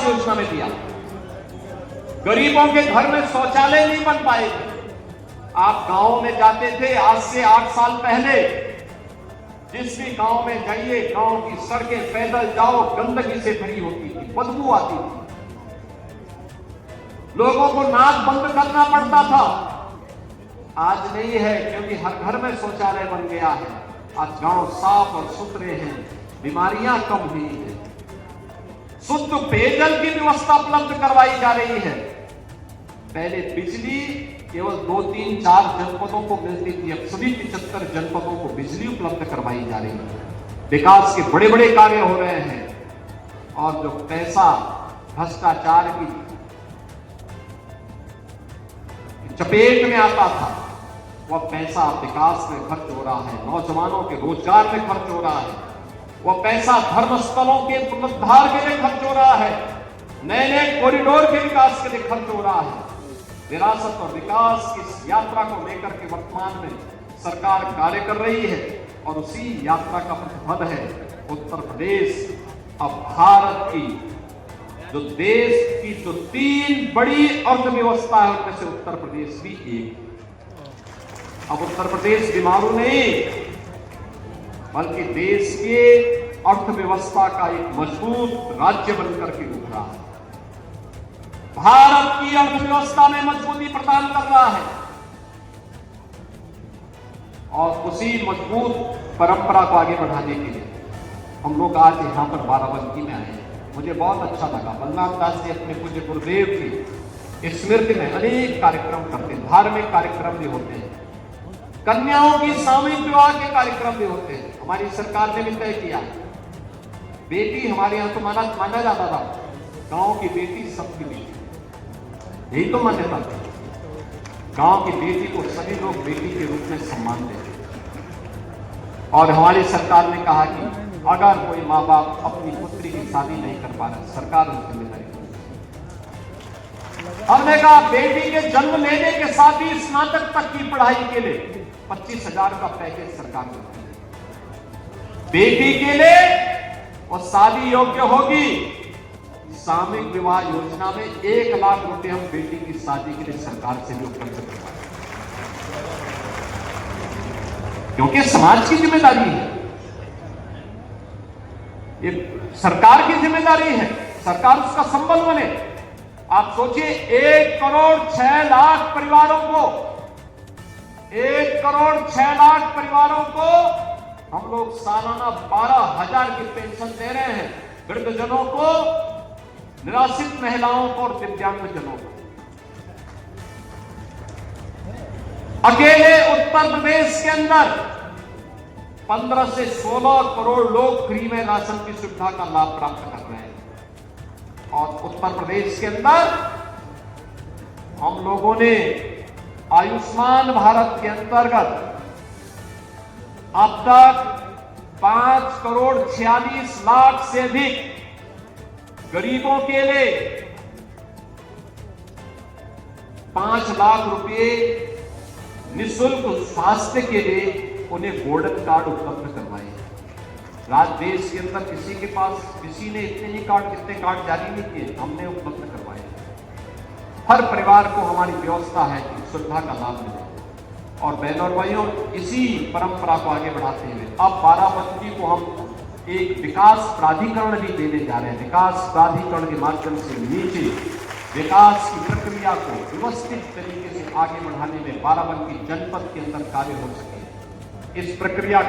योजना में दिया। गरीबों के घर में शौचालय नहीं बन पाए। आप गांव में जाते थे, आज से 8 साल पहले जिस भी गांव में जाइए, गांव की सड़कें पैदल जाओ गंदगी से भरी होती थी, बदबू आती थी, लोगों को नाक बंद करना पड़ता था। आज नहीं है, क्योंकि हर घर में शौचालय बन गया है। आज गांव साफ और सुथरे हैं, बीमारियां कम हुई हैं, शुद्ध पेयजल की व्यवस्था उपलब्ध करवाई जा रही है। पहले बिजली केवल 2, 3, 4 जनपदों को मिलती थी, अब सभी 75 जनपदों को बिजली उपलब्ध करवाई जा रही है। विकास के बड़े बड़े कार्य हो रहे हैं। और जो पैसा भ्रष्टाचार की चपेट में आता था, वह पैसा विकास में खर्च हो रहा है, नौजवानों के रोजगार में खर्च हो रहा है, वह पैसा धर्मस्थलों के पुनरुद्धार के लिए खर्च हो रहा है, नए नए कॉरिडोर के विकास के लिए खर्च हो रहा है। विरासत और विकास की इस यात्रा को लेकर के वर्तमान में सरकार कार्य कर रही है और उसी यात्रा का प्रतिफल है उत्तर प्रदेश अब भारत की जो देश की जो 3 बड़ी अर्थव्यवस्था है उनमें से उत्तर प्रदेश भी एक। अब उत्तर प्रदेश बीमारू नहीं, बल्कि देश के अर्थव्यवस्था का एक मजबूत राज्य बनकर के उभरा है। भारत की अर्थव्यवस्था में मजबूती प्रदान कर रहा है और उसी मजबूत परंपरा को आगे बढ़ाने के लिए हम लोग आज यहां पर बाराबंकी में आए हैं। मुझे बहुत अच्छा लगा। बलराम दास जी अपने पूज्य गुरुदेव की स्मृति में अनेक कार्यक्रम करते हैं, धार्मिक कार्यक्रम भी होते हैं, कन्याओं की सामूहिक विवाह के कार्यक्रम भी होते हैं। हमारी सरकार ने भी तय किया, बेटी हमारे यहां तो माना जाता था, गांव की बेटी सबकी बेटी, यही तो मान्यता थी। गांव की बेटी को सभी लोग बेटी के रूप में सम्मान देते। और हमारी सरकार ने कहा कि अगर कोई माँ बाप अपनी पुत्री की शादी नहीं कर पा रहे, सरकार उनकी जिम्मेदारी। हमने कहा बेटी के जन्म लेने के साथ ही स्नातक तक की पढ़ाई के लिए 25,000 का पैकेज सरकार देती है। बेटी के लिए और शादी योग्य होगी, सामूहिक विवाह योजना में 1 लाख रुपए हम बेटी की शादी के लिए सरकार से भी उपलब्ध करवाएं, क्योंकि समाज की जिम्मेदारी है, ये सरकार की जिम्मेदारी है, सरकार उसका संबल बने। आप सोचिए 1 करोड़ 6 लाख परिवारों को, 1 करोड़ 6 लाख परिवारों को हम लोग सालाना 12,000 की पेंशन दे रहे हैं, वृद्धजनों को, निराश्रित महिलाओं को और दिव्यांगजनों को। अकेले उत्तर प्रदेश के अंदर 15 से 16 करोड़ लोग फ्री में राशन की सुविधा का लाभ प्राप्त कर रहे हैं। और उत्तर प्रदेश के अंदर हम लोगों ने आयुष्मान भारत के अंतर्गत अब तक 5 करोड़ 46 लाख से अधिक गरीबों के लिए 5 लाख रुपए निःशुल्क स्वास्थ्य के लिए उन्हें गोल्डन कार्ड उपलब्ध करवाए। राज्य देश के अंदर किसी ने इतने कार्ड जारी नहीं किए, हमने उपलब्ध करवाए। हर परिवार को हमारी व्यवस्था है कि सुविधा का लाभ मिले। और बहनों और भाइयों, इसी परंपरा को आगे बढ़ाते हुए अब बाराबंकी को हम एक विकास प्राधिकरण भी देने जा रहे हैं। विकास प्राधिकरण के माध्यम से नीचे विकास की प्रक्रिया को व्यवस्थित तरीके से आगे बढ़ाने में बाराबंकी जनपद के अंदर कार्य हो सके, इस प्रक्रिया